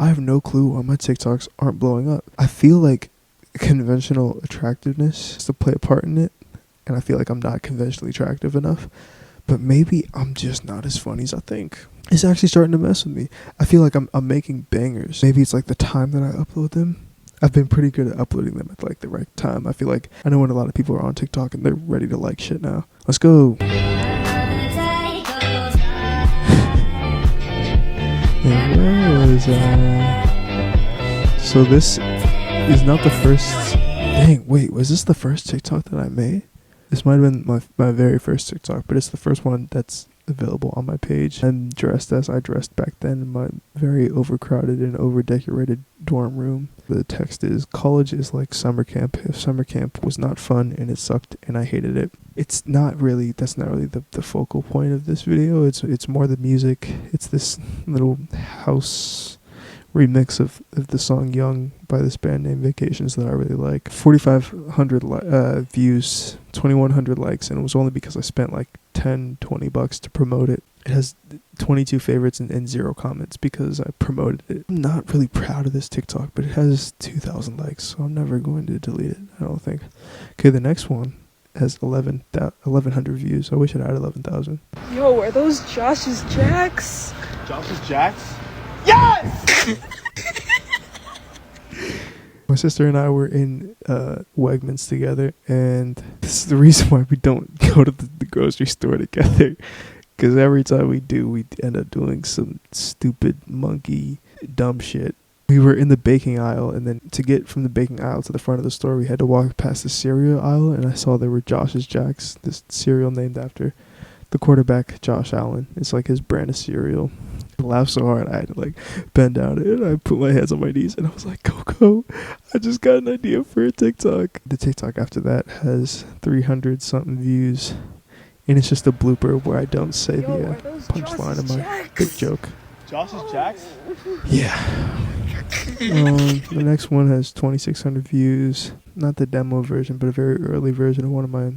I have no clue why my TikToks aren't blowing up. I feel like conventional attractiveness has to play a part in it, and I feel like I'm not conventionally attractive enough. But maybe I'm just not as funny as I think. It's actually starting to mess with me. I feel like I'm making bangers. Maybe it's like the time that I upload them. I've been pretty good at uploading them at like the right time. I feel like I know when a lot of people are on TikTok and they're ready to like shit now. Let's go. And where was I? So this is not the first. Dang, wait, was this the first TikTok that I made? This might have been my very first TikTok, but it's the first one that's available on my page. I'm dressed as I dressed back then in my very overcrowded and over-decorated dorm room. The text is, college is like summer camp. If summer camp was not fun and it sucked and I hated it. That's not really the focal point of this video. It's more the music. It's this little house remix of the song Young by this band named Vacations that I really like. 4,500 views, 2,100 likes, and it was only because I spent like $10-20 to promote it. It has 22 favorites and 0 comments because I promoted it. I'm not really proud of this TikTok, but it has 2,000 likes, so I'm never going to delete it, I don't think. Okay, the next one has 1,100 views. I wish it had 11,000. Yo, are those Josh's Jacks? Josh's Jacks? Yes! My sister and I were in Wegmans together, and this is the reason why we don't go to the grocery store together. Because every time we do, we end up doing some stupid, monkey, dumb shit. We were in the baking aisle, and then to get from the baking aisle to the front of the store, we had to walk past the cereal aisle, and I saw there were Josh's Jacks, this cereal named after the quarterback, Josh Allen. It's like his brand of cereal. I laughed so hard I had to like bend down and I put my hands on my knees and I was like, Coco, I just got an idea for a TikTok. The TikTok after that has 300 something views, and it's just a blooper where I don't say the punchline of my big joke. Josh's Jacks? Yeah. The next one has 2,600 views. Not the demo version, but a very early version of one of my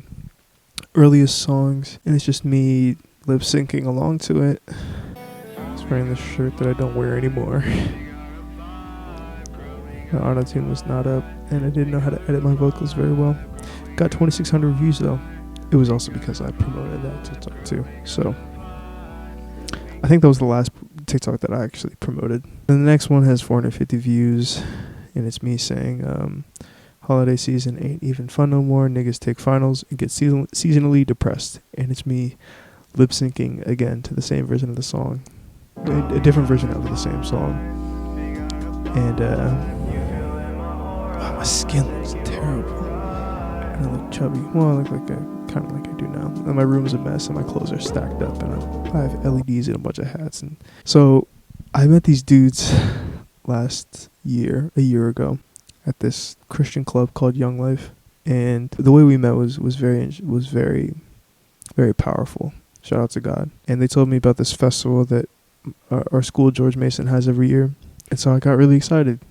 earliest songs, and it's just me lip syncing along to it. Wearing this shirt that I don't wear anymore. The auto-tune was not up, and I didn't know how to edit my vocals very well. Got 2,600 views though. It was also because I promoted that TikTok too. So I think that was the last TikTok that I actually promoted. And the next one has 450 views, and it's me saying, holiday season ain't even fun no more. Niggas take finals and get seasonally depressed. And it's me lip syncing again to the same version of the song. A different version of the same song. And wow, my skin looks terrible. And I look chubby. Well, I look like kind of like I do now. And my room is a mess, and my clothes are stacked up, and I have LEDs and a bunch of hats. And so I met these dudes a year ago, at this Christian club called Young Life, and the way we met was very, very powerful. Shout out to God. And they told me about this festival that our school, George Mason, has every year. And so I got really excited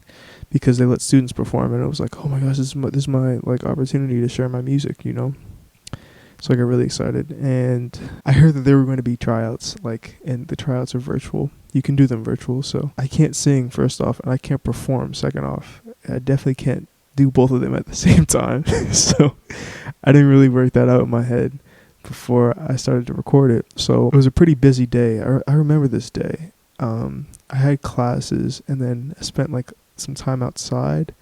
because they let students perform, and it was like, oh my gosh, this is my like opportunity to share my music, you know. So I got really excited, and I heard that there were going to be tryouts, and the tryouts are virtual. You can do them virtual, so I can't sing first off, and I can't perform second off. I definitely can't do both of them at the same time. So I didn't really work that out in my head before I started to record it. So it was a pretty busy day. I remember this day. I had classes, and then I spent like some time outside,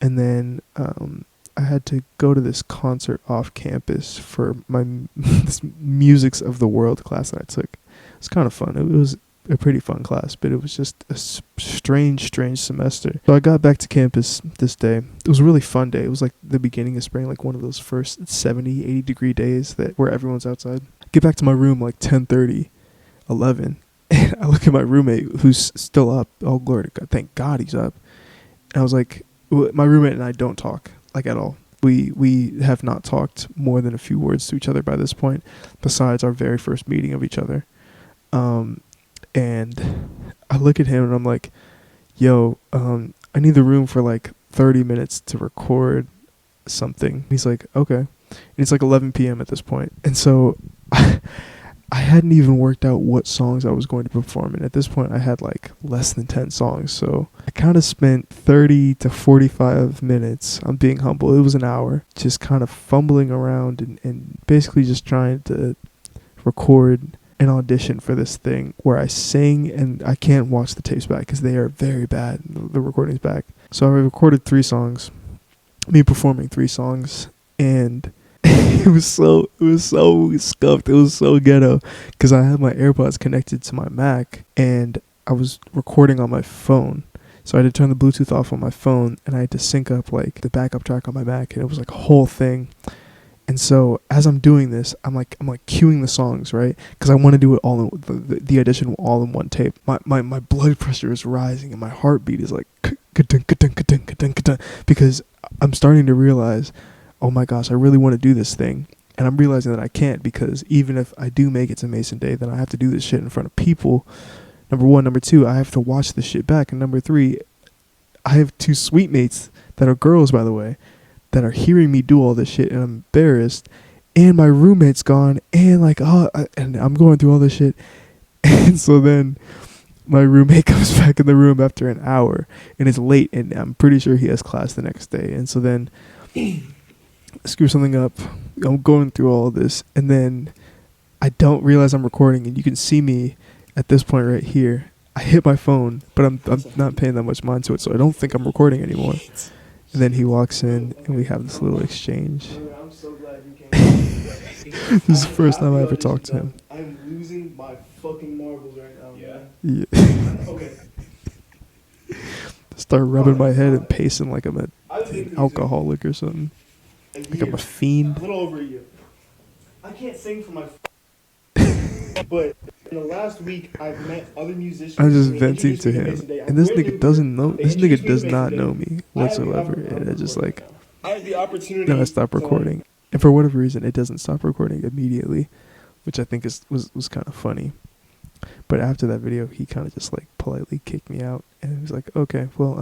and then I had to go to this concert off campus for my this Musics of the World class that I took. It was kind of fun. It was a pretty fun class, but it was just a strange semester. So I got back to campus this day. It was a really fun day. It was like the beginning of spring, like one of those first 70, 80 degree days where everyone's outside. Get back to my room like 10:30, 11. And I look at my roommate who's still up. Oh, glory to God. Thank God he's up. And I was like, my roommate and I don't talk, like, at all. We have not talked more than a few words to each other by this point, besides our very first meeting of each other. And I look at him and I'm like, yo, I need the room for like 30 minutes to record something. He's like, okay. And it's like 11 p.m. at this point. And so I I hadn't even worked out what songs I was going to perform, and at this point I had like less than 10 songs, so I kind of spent 30 to 45 minutes, I'm being humble, it was an hour, just kind of fumbling around and basically just trying to record an audition for this thing where I sing, and I can't watch the tapes back because they are very bad, the recording's back. So I recorded 3 songs, me performing 3 songs, and it was so scuffed, it was so ghetto, because I had my AirPods connected to my Mac, and I was recording on my phone, so I had to turn the Bluetooth off on my phone, and I had to sync up like the backup track on my Mac, and it was like a whole thing. And so as I'm doing this, I'm like cueing the songs, right? Because I want to do it all in the audition all in one tape. My blood pressure is rising and my heartbeat is like because I'm starting to realize, oh my gosh, I really want to do this thing. And I'm realizing that I can't, because even if I do make it to Mason Day, then I have to do this shit in front of people. Number 1. Number 2, I have to watch this shit back. And number 3, I have 2 sweet mates that are girls, by the way, that are hearing me do all this shit, and I'm embarrassed. And my roommate's gone, and and I'm going through all this shit. And so then my roommate comes back in the room after an hour, and it's late, and I'm pretty sure he has class the next day. And so then I screw something up. I'm going through all of this, and then I don't realize I'm recording, and you can see me at this point right here. I hit my phone, but I'm not paying that much mind to it, so I don't think I'm recording anymore. And then he walks in, and we have this little exchange. I'm so glad you came. This is the first time I ever talked to him. I'm losing my fucking marbles right now. Yeah. Okay. Start rubbing my head and pacing like I'm an alcoholic or something. Like I'm a fiend. A little over a year. I can't sing for my but in the last week I've met other musicians. I'm just venting to him, and this nigga doesn't know. This nigga does not know me whatsoever, and it's just like, I had the opportunity. then I stop recording, and for whatever reason, it doesn't stop recording immediately, which I think was kind of funny. But after that video, he kind of just like politely kicked me out, and he was like, okay, well,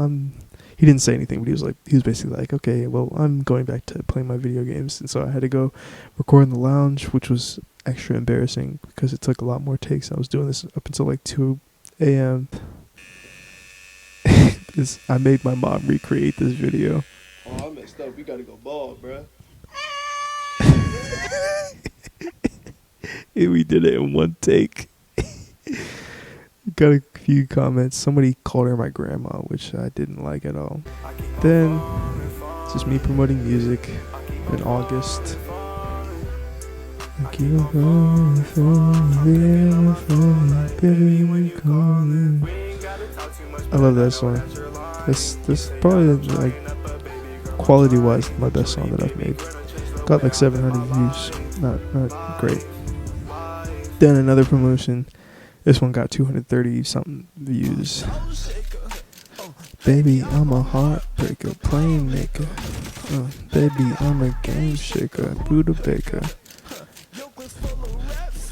he didn't say anything, but he was basically like, okay, well, I'm going back to playing my video games. And so I had to go record in the lounge, which was extra embarrassing because it took a lot more takes. I was doing this up until like 2 a.m. I made my mom recreate this video. Oh, I messed up. We gotta go bald, bruh. And we did it in one take. Got a few comments. Somebody called her my grandma, which I didn't like at all. Then it's just me promoting music in August. I love that song. This probably like quality wise my best song that I've made. Got like 700 views. Not great. Then another promotion. This one got 230 something views. Baby, I'm a heartbreaker, plane maker. Baby, I'm a game shaker, Buddha baker.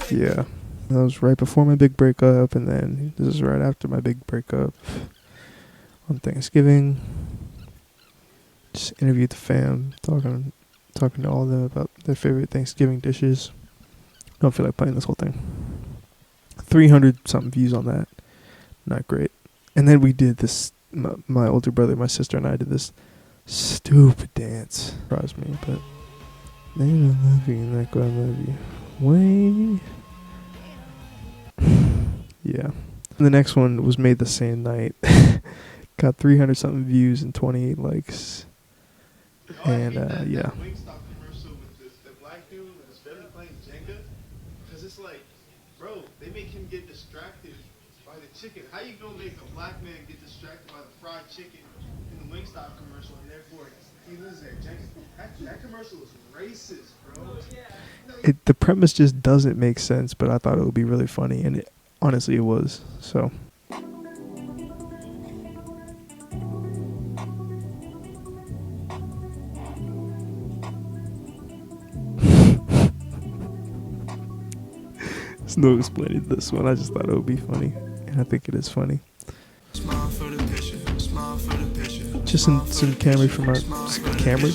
Yeah, that was right before my big breakup, and then this is right after my big breakup. On Thanksgiving, just interviewed the fam, talking to all of them about their favorite Thanksgiving dishes. Don't feel like playing this whole thing. 300 something views on that. Not great. And then we did this, my older brother, my sister, and I did this stupid dance. Surprised me, but they don't love you like I love you. Wait. Yeah. And the next one was made the same night. Got 300 something views and 28 likes. And yeah. They make him get distracted by the chicken. How you gonna make a black man get distracted by the fried chicken in the Wingstop commercial, and therefore he lives there? That commercial is racist, bro. The premise just doesn't make sense, but I thought it would be really funny, and honestly it was. So. There's no explaining this one. I just thought it would be funny, and I think it is funny. Just some Camry from our Camry.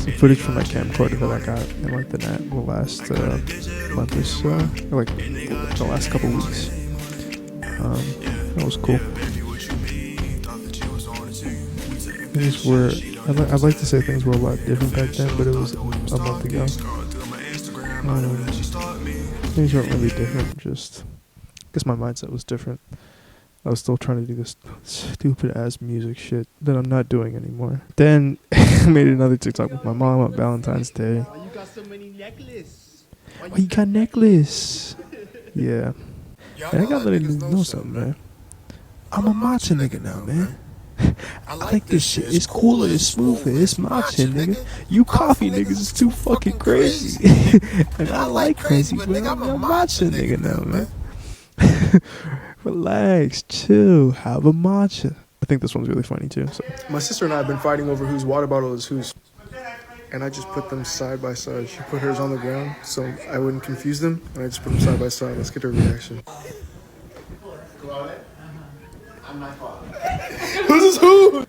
some footage from my camcorder that I got in like the last month or so, or like the last couple weeks. That was cool. Things were, I'd like to say things were a lot different back then, but it was a month ago. Things weren't really different, just, I guess my mindset was different. I was still trying to do this stupid ass music shit that I'm not doing anymore. Then I made another TikTok with my mom on Valentine's Day. Why you got so many necklaces? Why you got necklace? Yeah. And I gotta let you know something, man. I'm a matcha nigga now, man. I like this shit. It's cooler, it's smoother, it's matcha, nigga. You coffee niggas is too fucking crazy. And I like crazy, but I'm a matcha nigga now, man. Relax, chill, have a matcha. I think this one's really funny too. So. My sister and I have been fighting over whose water bottle is whose. And I just put them side by side. She put hers on the ground so I wouldn't confuse them. And I just put them side by side. Let's get her reaction. Who's this who?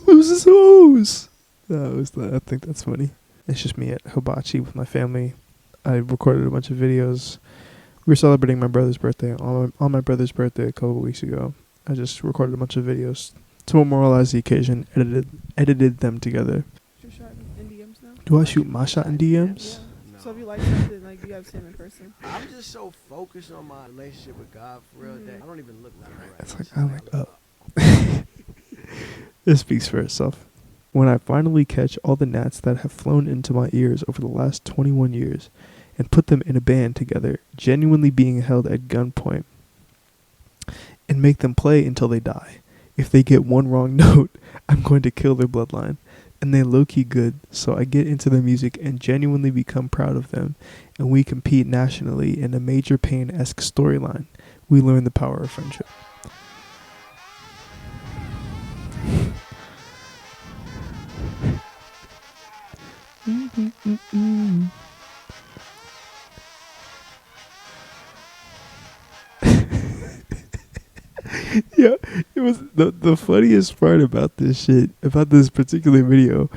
Who's this who's? I think that's funny. It's just me at Hibachi with my family. I recorded a bunch of videos. We were celebrating my brother's birthday on my brother's birthday a couple of weeks ago. I just recorded a bunch of videos to memorialize the occasion, edited them together. You're shot in DMs now? Do I shoot my shot in DMs? Yeah. So if you like something, like, do you have to see him in person? I'm just so focused on my relationship with God for real that I don't even look like right. It's like, I'm like, oh. It speaks for itself. When I finally catch all the gnats that have flown into my ears over the last 21 years and put them in a band together, genuinely being held at gunpoint, and make them play until they die. If they get one wrong note, I'm going to kill their bloodline. And they low-key good, so I get into their music and genuinely become proud of them. And we compete nationally in a Major Payne-esque storyline. We learn the power of friendship. Yeah, it was the funniest part about this shit, about this particular video,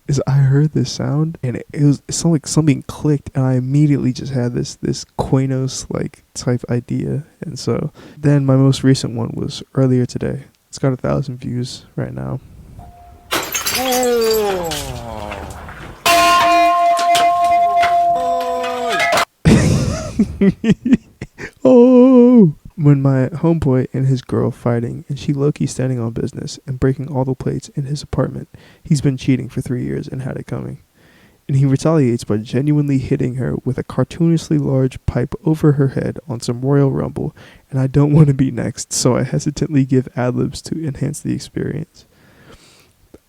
is I heard this sound and it sounded like something clicked, and I immediately just had this Quanos like type idea. And so then my most recent one was earlier today. It's got 1,000 views right now. Oh, when my homeboy and his girl fighting, and she low-key standing on business and breaking all the plates in his apartment. He's been cheating for 3 years and had it coming. And he retaliates by genuinely hitting her with a cartoonishly large pipe over her head on some Royal Rumble, and I don't want to be next, so I hesitantly give ad-libs to enhance the experience.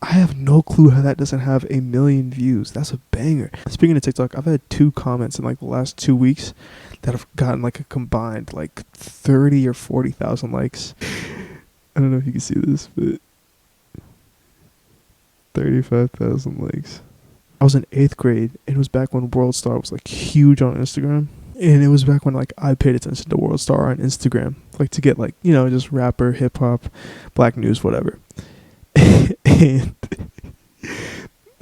I have no clue how that doesn't have 1 million views. That's a banger. Speaking of TikTok, I've had 2 comments in like the last 2 weeks that have gotten like a combined like 30 or 40,000 likes. I don't know if you can see this, but 35,000 likes. I was in 8th grade, and it was back when World Star was like huge on Instagram. And it was back when like I paid attention to World Star on Instagram, like to get like, you know, just rapper, hip hop, black news, whatever. And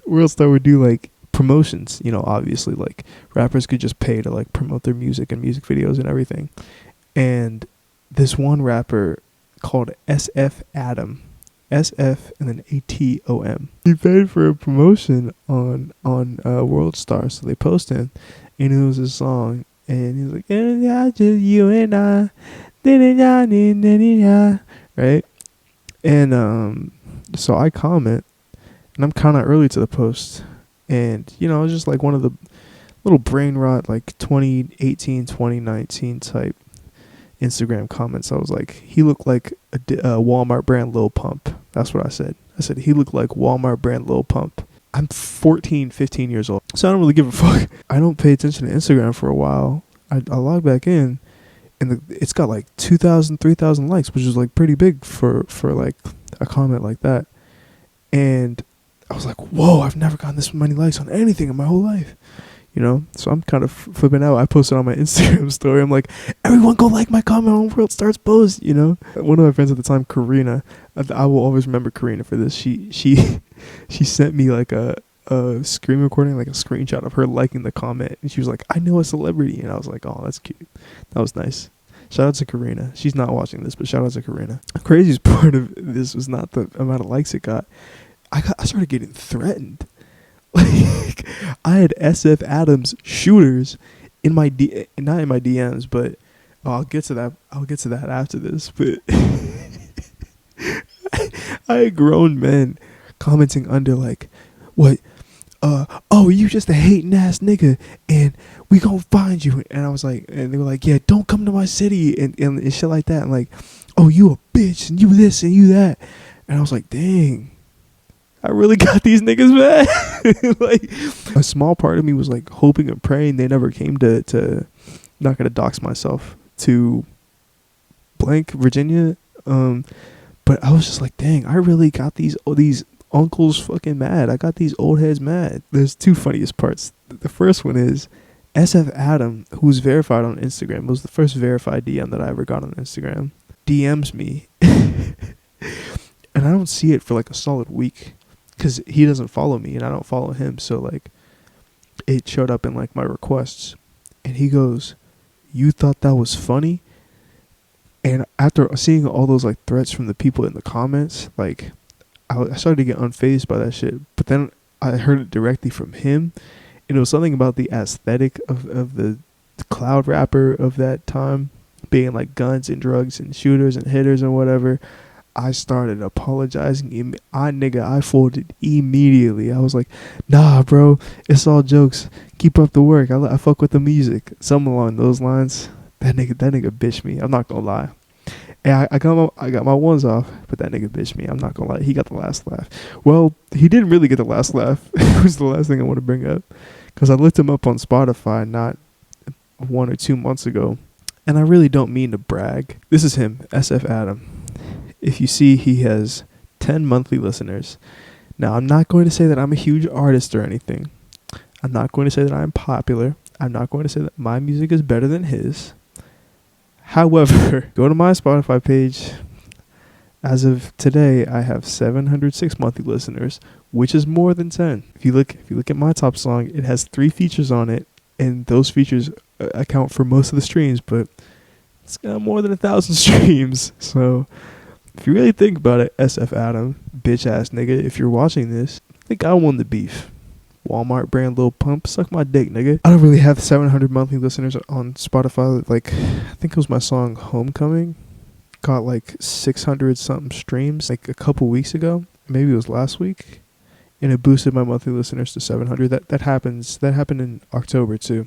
World Star would do like promotions, you know, obviously like rappers could just pay to like promote their music and music videos and everything. And this one rapper called SF Adam, SF and then ATOM, he paid for a promotion on World Star, so they posted, and it was a song, and he was like, "Yeah, just you and I, right?" And so I comment, and I'm kind of early to the post, and you know, it was just like one of the little brain rot like 2018 2019 type Instagram comments. I was like, he looked like a Walmart brand Lil Pump. That's what I said. I said he looked like Walmart brand Lil Pump. I'm 14, 15 years old, so I don't really give a fuck. I don't pay attention to Instagram for a while. I log back in, and it's got like 2,000, 3,000 likes, which is like pretty big for like a comment like that. And I was like, whoa, I've never gotten this many likes on anything in my whole life. You know, so I'm kind of flipping out. I posted on my Instagram story. I'm like, everyone go like my comment on World Star's post, you know. One of my friends at the time, Karina, I will always remember Karina for this. She sent me like a a screen recording, like a screenshot of her liking the comment, and she was like, "I know a celebrity," and I was like, "Oh, that's cute. That was nice." Shout out to Karina. She's not watching this, but shout out to Karina. The craziest part of this was not the amount of likes it got. I started getting threatened. Like, I had SF Adams shooters in my not in my DMs, but I'll get to that. I'll get to that after this. But I had grown men commenting under like, "What? Oh, you just a hating ass nigga, and we gonna find you." And I was like, and they were like, "Yeah, don't come to my city," and shit like that. And like, "Oh, you a bitch, and you this and you that," and I was like, "Dang, I really got these niggas mad." Like, a small part of me was like hoping and praying they never came to not gonna dox myself, to blank Virginia. But I was just like, dang, I really got these uncles fucking mad. I got these old heads mad. There's two funniest parts. The first one is SF Adam, who's verified on Instagram, was the first verified DM that I ever got on Instagram, DMs me. And I don't see it for like a solid week because he doesn't follow me and I don't follow him. So like it showed up in like my requests and he goes, "You thought that was funny?" And after seeing all those like threats from the people in the comments, like I started to get unfazed by that shit. But then I heard it directly from him, and it was something about the aesthetic of the cloud rapper of that time, being like guns and drugs and shooters and hitters and whatever. I started apologizing. I folded immediately. I was like, "Nah, bro, it's all jokes. Keep up the work. I fuck with the music." Something along those lines. That nigga bitched me. I'm not gonna lie. And I got my ones off, but that nigga bitched me. I'm not gonna lie. He got the last laugh. Well, he didn't really get the last laugh. It was the last thing I want to bring up, because I looked him up on Spotify not 1 or 2 months ago, and I really don't mean to brag. This is him, SF Adam. If you see, he has 10 monthly listeners. Now, I'm not going to say that I'm a huge artist or anything. I'm not going to say that I'm popular. I'm not going to say that my music is better than his. However, go to my Spotify page. As of today, I have 706 monthly listeners, which is more than 10. If you look at my top song, it has 3 features on it, and those features account for most of the streams, but it's got more than 1,000 streams. So if you really think about it, SF Adam, bitch ass nigga, if you're watching this, I think I won the beef. Walmart brand Lil Pump, suck my dick, nigga. I don't really have 700 monthly listeners on Spotify. Like, I think it was my song Homecoming. Got like 600 something streams like a couple weeks ago. Maybe it was last week. And it boosted my monthly listeners to 700. That happened in October too.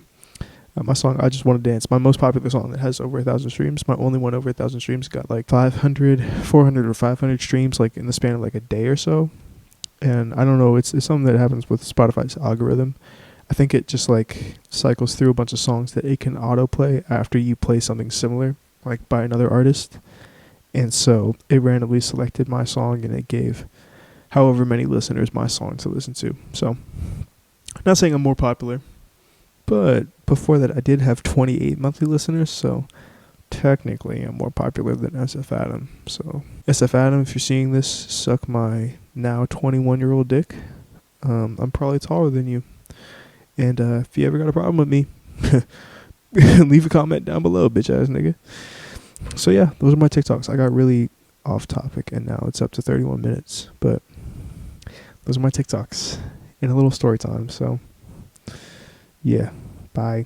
My song I Just Want to Dance, my most popular song that has over 1,000 streams. My only one over 1,000 streams got like 400 or 500 streams like in the span of like a day or so. And I don't know, it's something that happens with Spotify's algorithm. I think it just like cycles through a bunch of songs that it can autoplay after you play something similar, like by another artist. And so it randomly selected my song and it gave however many listeners my song to listen to. So, not saying I'm more popular, but before that I did have 28 monthly listeners, so technically I'm more popular than SF Adam. So, SF Adam, if you're seeing this, suck my now 21-year-old dick. I'm probably taller than you. And if you ever got a problem with me, leave a comment down below, bitch ass nigga. So yeah, those are my TikToks. I got really off topic and now it's up to 31 minutes. But those are my TikToks and a little story time. So yeah, bye.